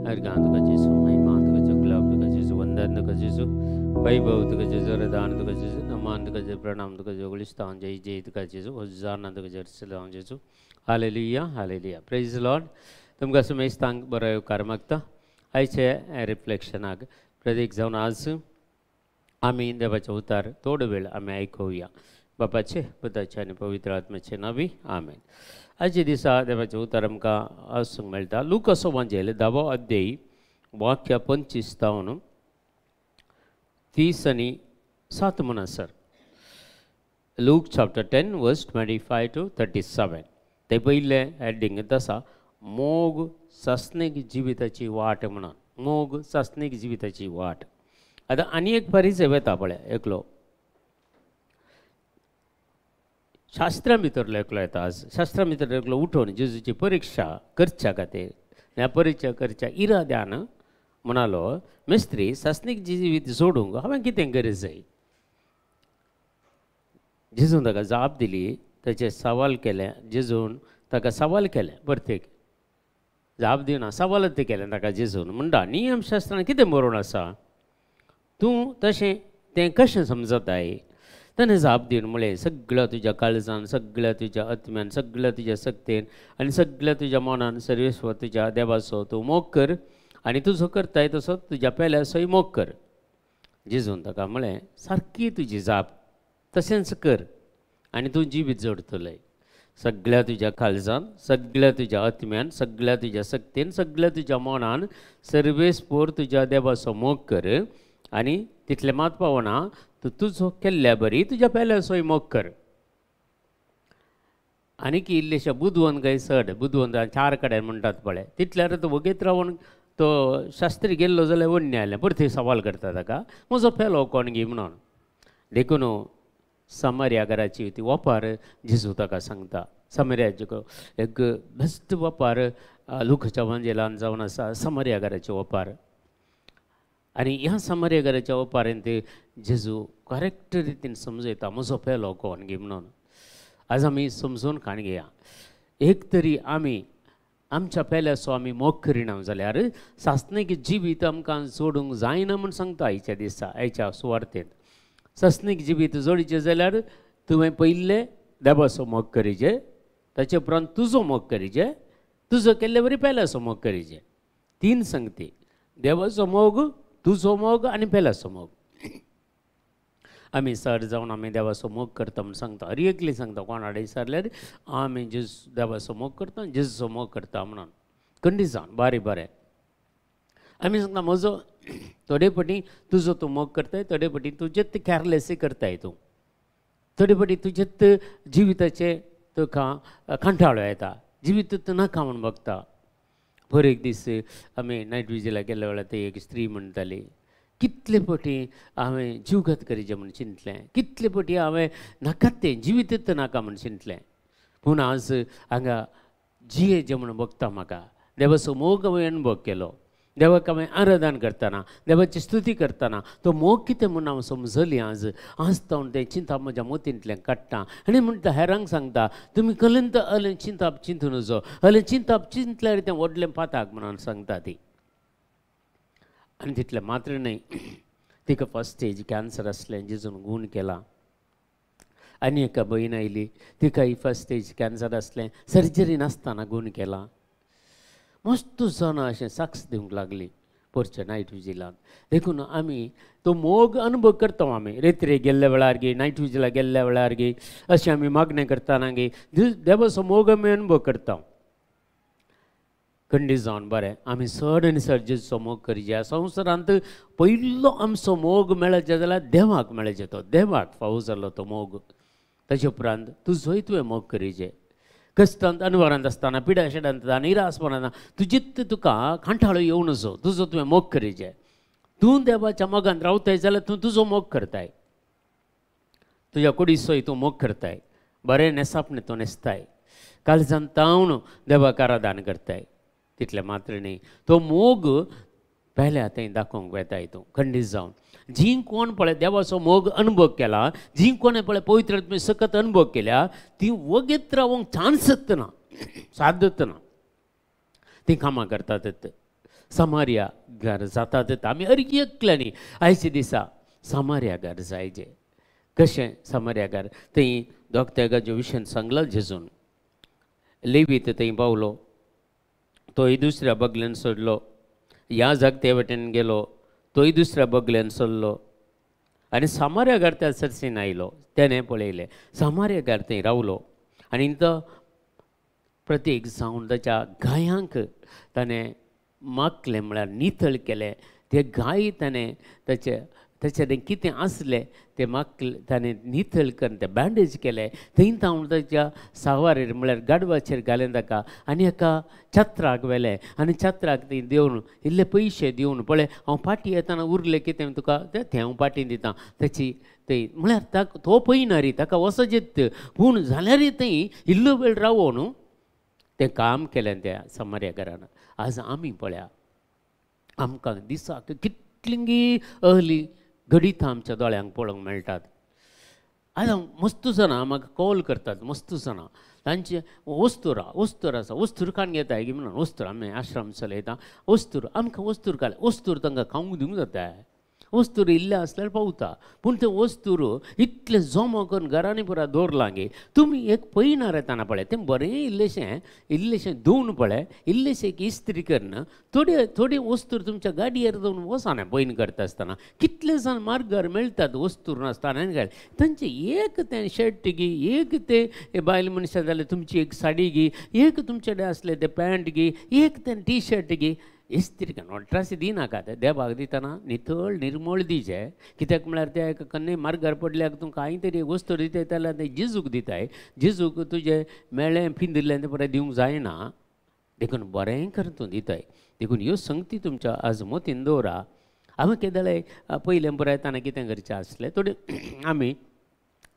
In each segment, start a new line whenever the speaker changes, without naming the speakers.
अर्घान तुका जेजू, महिमान तुका जेजू, गुलाब तुका जेजू, वंदन तुका जेजू, वैभव तुका जेजू, रदान तुका जेजू, नमान तुका जेजू, प्रणाम तुका जेजू, गुलिस्तान जय जय तुका जेजू, होसाना तुका जेरुसलेम जेजू. Hallelujah hallelujah. Praise the Lord. तुमकां सुमेस्तांक बरो येवकार मागता. आयचे रिफ्लेक्शनाक प्रत्येक जावन आज आमी देवाचे उतार थोडो वेळ आमी आयकुया. बापाचे पुताचे आनी पवित्र आत्म्याचे नावी आमेन. आयचे दिसा देवाचे उतार आमकां आसूंक मेळटा. लूकाचो वांजेल 10 अध्याय वाक्य 25 तावन 30 आनी 7 म्हण आसर. लूक चॅप्टर 10 वर्स 25 to 37. ते पयले हेडिंग आसा मोग सस्नेक जिविताची वाट म्हणून. मोग सस्नेक जिविताची वाट. आतां आनी एक परिचय येता पळय एकलो शास्त्रां भितरलो एकलो येता. आज शास्त्रां भितर एकलो उठून जेजूची परीक्षा करच्या खातीर ह्या परीक्षा करच्या इराद्यान म्हणालो, मेस्त्री सस्नीक जिवीत सोडूंक हांवें कितें गरज जाय. जेजून ताका जाप दिली. ताचे सवाल केले. जेजून ताका सवाल केले. परतेक जाप दिना सवालच केले ताका जेजून. म्हणटा नियमशास्त्रान कितें बरोवन आसा, तूं तशें तें कशें समजताय. ताणें जाप दिवन म्हळें, सगळ्या तुज्या काळजान, सगळ्या तुज्या आत्म्यान, सगळ्या तुज्या सक्तेन आनी सगळ्या तुज्या मनान सर्वेस्व तुज्या देवाचो तूं मोग कर आनी तुजो करताय तसो तुज्या पेल्याचोय मोग कर. जेजून ताका म्हळें, सारकी तुजी जाप तशेंच कर आनी तूं जिवीत जोडतलें. सगळ्या तुज्या काळजान, सगळ्या तुज्या आत्म्यान, सगळ्या तुज्या सक्तेन, सगळ्या तुज्या मनान सर्वेस्पोर तुज्या देवाचो मोग कर आनी तितलें मात पावना तूं तुजो केल्ल्या बरी तुज्या पेल्याचोय मोग कर. आनीक इल्लेशे बुदवंत काय चड बुदवंत 4 कडेन म्हणटात पळय, तितल्यार तो वगेत रावन तो शास्त्री गेल्लो जाल्यार वडणें आयलें. परते सवाल करता ताका, म्हजो पेलो कोण गी म्हणून. देखून समार्या घराची ती वपार जेजू ताका सांगता. समार्याचो एक बेस्ट वपार लूकाच्या वांजेलान जावन आसा, समार्या घराचे वपार. आनी ह्या समार्या घराच्या वपारेन ते जेजू करेक्ट रितीन समजयता, म्हजो पेलो कोण गे म्हणून. आज आमी समजून काण घेया. एक तरी आमी आमच्या पेल्याचो आमी मोग करिना जाल्यार सासणीक जिवीत आमकां जोडूंक जायना म्हूण सांगता आयच्या दिसा, आयच्या सुवार्थेंत. सस्नीक जिवीत जोडचें जाल्यार तुवें पयले देवाचो मोग करिचें, ताचे उपरांत तुजो मोग करिचें, तुजो केल्ले बरी पेल्याचो मोग करिचें. 3 संगती: देवाचो मोग, तुजो मोग आनी पेल्याचो मोग. आमी सर जावन आमी देवाचो मोग करता म्हूण सांगता. हर एकली सांगता कोणाडे विचारल्यार आमी देवाचो मोग करता, जेजूचो मोग करता म्हणून. खंडीत बारी बरें. आमी सांगता म्हजो थोडे फावटी तुजो तूं मोग करताय, थोडे फावटी तुजेत कॅरलेसी करताय तूं, थोडे फावटी तुजेत जिविताचे तुका कंटाळो येता, जिवीत नाका म्हूण बगता. पर एक दीस आमी नायट विजिला गेल्या वेळार ती एक स्त्री म्हणटाली, कितले फावटी हांवें जीवघात करिचें म्हूण चिंतलें, कितले फावटी हांवें नाकात तें जिवीतच नाका म्हूण चिंतलें, पूण आज हांगा जियेचें म्हूण बगता. म्हाका देवाचो मोग हांवें अनुभव केलो. देवाक हांवें आराधन करतना, देवाची स्तुती करतना तो मोग कितें म्हूण हांव समजली. आज तावन तें चिंतप म्हज्या मतींतल्यान काडटा. आनी म्हणटा हेरांक सांगता, तुमी कलंत अलें चिंतप चिंतू नजो, अलें चिंतप चिंतल्यार तें व्हडलें पाताक म्हणून सांगता ती. आनी तितलें मात्र न्हय, तिका फस्ट स्टेज कॅन्सर आसलें, जेजून गूण केला. आनी एका भयण आयली, तिकाय फस्ट स्टेज कॅन्सर आसलें, सर्जरी नासतना गूण केला. मस्त जाणां अशें साक्ष दिवंक लागली पोरच्या नायट विजिलांत. देखून आमी तो मोग अनुभव करता. आमी रेत्रे गेल्ल्या वेळार गे, नायट विजिला गेल्ल्या वेळार गे, अशें आमी मागणें करतना गे देवाचो मोग आमी अनुभव करता. खंडीत जावन बरें आमी चड आनी चड जेजूचो मोग करिचे. संवसारांत पयलो आमचो मोग मेळचे जाल्यार देवाक मेळचे. तो देवाक फावो जालो तो मोग. ताचे उपरांत तुजोय तुवें मोग करिचें. कश्टांत अनवरांत आसतना, पिड्या शेडांत निरासपणांत तुजीत तुका कांठाळो येवं नजो, तुजो तुवें मोग करिचें. तूं देवाच्या मोगान रावताय जाल्यार तूं तुजो मोग करताय. तुज्या कुडीचोय तूं मोग करताय. बरें नेसापणे तूं न्हेसताय. काळजान तावन देवाक आराधन करताय. तितलें मात्र न्ही, तो मोग पयल्या थंय दाखोवंक वेताय तूं खंडीत जावन. जी कोण पळय देवाचो मोग अनुभव केला, जी कोणें पळय पवित्र आत्मे सकत अनुभव केल्या, ती वगेत रावंक चान्सच ना, सादच ना. ती कामां करतात. समारिया घर जातात आमी एकल्यानी आयचे दिसा समारिया घर जायचे. कशें समारिया घर थंय दोगत्यागाच्या विशयान सांगलां जेजून. लेवीत थंय पावलो, तोय दुसऱ्या बगल्यान सोडलो, ह्या जागते वटेन गेलो, तोय दुसऱ्या बगल्यान सोडलो आनी समारिया घर त्या सरसीन आयलो. तेणें पळयलें, समारिया घर थंय रावलो आनी तो प्रत्येक जावन ताच्या गायांक ताणें मागलें म्हळ्यार नितळ केलें. ते गायी ताणें ताचें कितें आसलें तें ताणें नितळ करून तें बँडेज केलें. थंय तावन ताच्या सावारेर म्हळ्यार गाडवाचेर घालें ताका आनी एका छत्राक व्हेलें आनी छत्राक थंय देवन इल्ले पयशे दिवन पळय हांव पाटी येताना उरलें कितें तुका तें हांव पाटी दितां. ताची थंय म्हळ्यार तो पळयना रे, ताका वचत पूण जाल्यार थंय इल्लो वेळ रावून तें काम केलें त्या समारिया घरान. आज आमी पळया, आमकां दिसाक कितलींगी अहली घडीत आमच्या दोळ्यांक पळोवंक मेळटात. आज मस्त जाणां म्हाका कॉल करतात, मस्त जाणां तांचे वस्तूर आसा, वस्तूर काण घेताय की म्हणून वस्तूर आमी आश्रम चलयता, वस्तूर आमकां वस्तूर घाल, वस्तूर तांकां खावंक दिवंक जाता. वस्तूर इल्ले आसल्यार पावता, पूण ते वस्तूर इतले जमा करून घरांनी पुरा दवरलां गे. तुमी एक पळयनार येताना पळय तें बरें इल्लेशें धुवन पळय, इल्लेशें एक इस्त्री करना, थोडे वस्तूर तुमच्या गाडयेर दवरून वसाना पयन करता आसतना. कितले जाण मार्गार मेळटात वस्तूर नासतना घाल, तांचे एक तें शर्ट गी, एक ते बायल मनशां जाल्यार तुमची एक साडी गी, एक तुमचे कडेन आसले ते पॅन्ट गी, एक तें टी शर्ट गी. इस्त्री नोट्रासी दिनाका ते देवाक दितना नितळ निर्मळ दिजे. कित्याक म्हळ्यार त्या एका कन्ने मार्गार पडल्याक तूं कांय तरी वस्तू दिताय जाल्यार ते जेजूक दिताय. जेजूक तुजें मेळ्ळें फिंदिल्लें तें बरें दिवंक जायना, देखून बरें करून तूं दिताय. देखून ह्यो संगती तुमच्या आज मोतीन दवरा. हांवें केदळे पयलें बरें येताना कितें करचें आसलें, थोडें आमी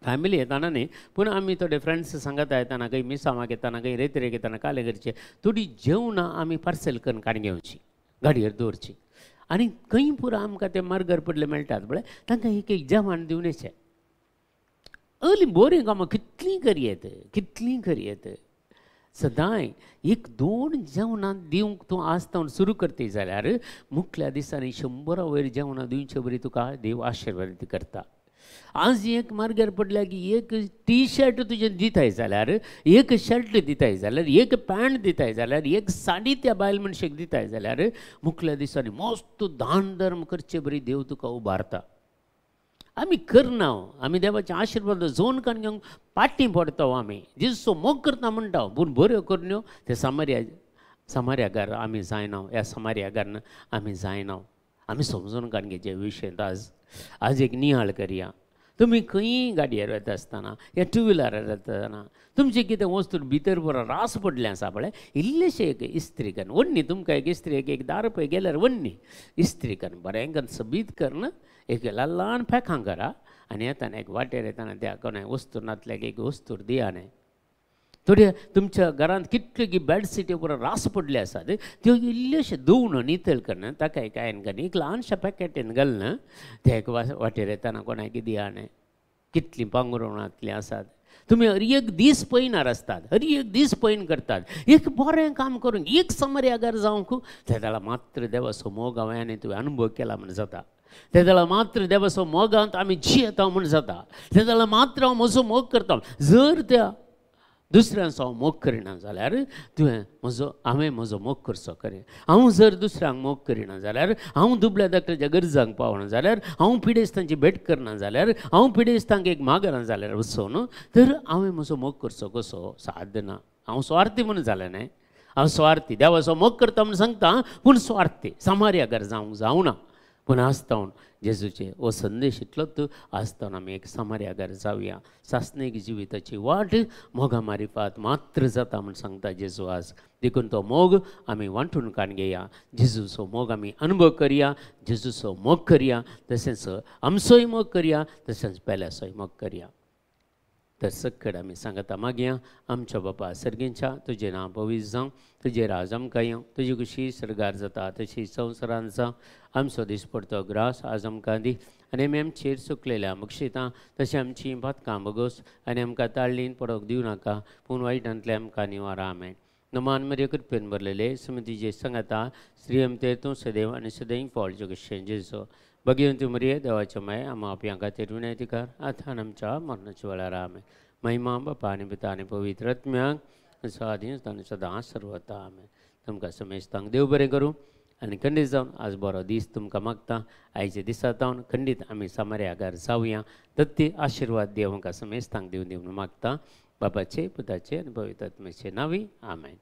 फॅमिली येताना न्ही पूण आमी थोडे फ्रेंड्स सांगाता येताना खंय मिसामाक येताना खंय रेत्रेक येताना काले करचे थोडी जेवणां आमी पार्सल करून काडून घेवची, गाडयेर दवरची आनी खंय पुरो आमकां ते मार्गार पडले मेळटात पळय तांकां एक जेवण दिवन येचें. अली बोरीं कामां कितलीं करयेत सदां एक 2 जेवणां दिवंक तूं आसता सुरू करतय जाल्यार मुखल्या दिसांनी 100 वयर जेवणां दिवचे बरी तुका देव आशिर्वाद करता. आज एक मार्गार पडल्या की एक टी शर्ट तुजें दिताय जाल्यार, एक शर्ट दिताय जाल्यार, एक पॅन्ट दिताय जाल्यार, एक साडी त्या बायल मनशेक दिताय जाल्यार मुखल्या दिसांनी मस्त दान धर्म करचे बरी देव तुका उबारता. आमी करना, आमी देवाचे आशिर्वाद जोन काडून घेवंक पाटी पडटा. आमी जेजूचो मोग करता म्हणटा पूण बऱ्यो करण्यो ते समारिया घर आमी जायना, ह्या समारिया घरान आमी जायना. आमी समजून काडून घेवचे विशय आज एक नियाळ करया. तुमी खंय गाडयेर वता आसतना या 2 व्हिलरार येतना तुमचे कितें वस्तू भितर बरो रास पडलें आसा पळय, इल्लेशें एक इस्त्री करून वन्नी तुमकां एक इस्त्री एक 10 रुपया गेल्यार वन्नी इस्त्री करून बरें करून सबीत करून एक ल्हान पॅकां करा आनी येताना एक वाटेर येताना त्या कोणाय वस्तू नातल्याक एक वस्तूर दिया न्हय. थोड्या तुमच्या घरांत कितल्यो बेडशीटी पुरो रास पडले आसात त्यो इल्लेशे धुवन नितळ करून ताका एक हांवें घाली एक ल्हानशा पॅकेटीन घालना ते एक वाटेर येताना कोणाक दिया न्हय. कितलीं पांगुरवणांतलीं आसात. तुमी हर एक दीस पळयनार आसतात, हर एक दीस पळयन करतात. एक बरें काम करून एक समारिया घर जावंक त्या वेळा मात्र देवाचो मोग हांवें तुवें अनुभव केला म्हण जाता. त्या वेळा मात्र देवाचो मोगांत आमी जियेता म्हण जाता. त्या वेळा मात्र हांव म्हजो मोग करता. जर त्या दुसऱ्यांचो हांव मोग करिना जाल्यार हांवें म्हजो मोग करचो खरें. हांव जर दुसऱ्यांक मोग करिना जाल्यार, हांव दुबळ्या धाकट्याच्या गरजांक पावना जाल्यार, हांव पिडेस्तांची भेट करना जाल्यार, हांव पिडेस्तांक एक मागना जाल्यार वचून तर हांवें म्हजो मोग करचो कसो साध्य ना. हांव स्वार्थी म्हणून जालें न्हय. हांव स्वार्थी देवाचो मोग करता म्हूण सांगता पूण स्वार्थी समारिया घर जावना. पूण आसतावन जेजूचे हो संदेश इतलोच आसतावन आमी एक समारिया घर जावया. सासणेक जिविताची वाट मोगा मारिफात मात्र जाता म्हूण सांगता जेजू आज. देखून तो मोग आमी वांटून काडून घेया. जेजूचो मोग आमी अनुभव करया. जेजूचो मोग करया तशेंच आमचोय मोग करया, तशेंच पेल्याचोय मोग करया. तर सकड आमी सांगता मागया. आमच्या बापा सर्गेंच्या तुजें नांव पवित्र जावं, तुजें राज आमकां येवं, तुजी कुशी सरगार जाता तशी संवसारांत जावं. आमचो दिसपडतो ग्रास आज आमकां दी आनी आमी आमचेर चुकलेल्या मुक्षितां तशें आमची पातकां बगोस आनी आमकां ताळ्ळीन पडोवंक दिवं नाका पूण वायटांतले आमकां निवारा. आमेन. नमान मरिय कृपेन भरलेले समितीचे संगता श्रीयम ते तूं सदैव आणि सदैव फॉल जगत जेजो भगवंती मरिय देवाच्या माय आम्हा आपल्या खातीर विनंती कर आता आमच्या मरणाच्या वेळार आमेन महिमा बापा आनी पिता आनी पवित्र आत्म्याक स्वाधीन आनी सदां सर्वता आमेन तुमकां समेस्तांक देव बरें करूं आनी खंडीत जावन आज बरो दीस तुमकां मागता आयच्या दिसांत जावन खंडीत आमी सामर्यागार जावया तत्ती आशिर्वाद देव आमकां समेस्तांक दिवन दिवन मागता बापाचे पुताचे आनी पवित्र आत्म्याचे नांवी आमेन.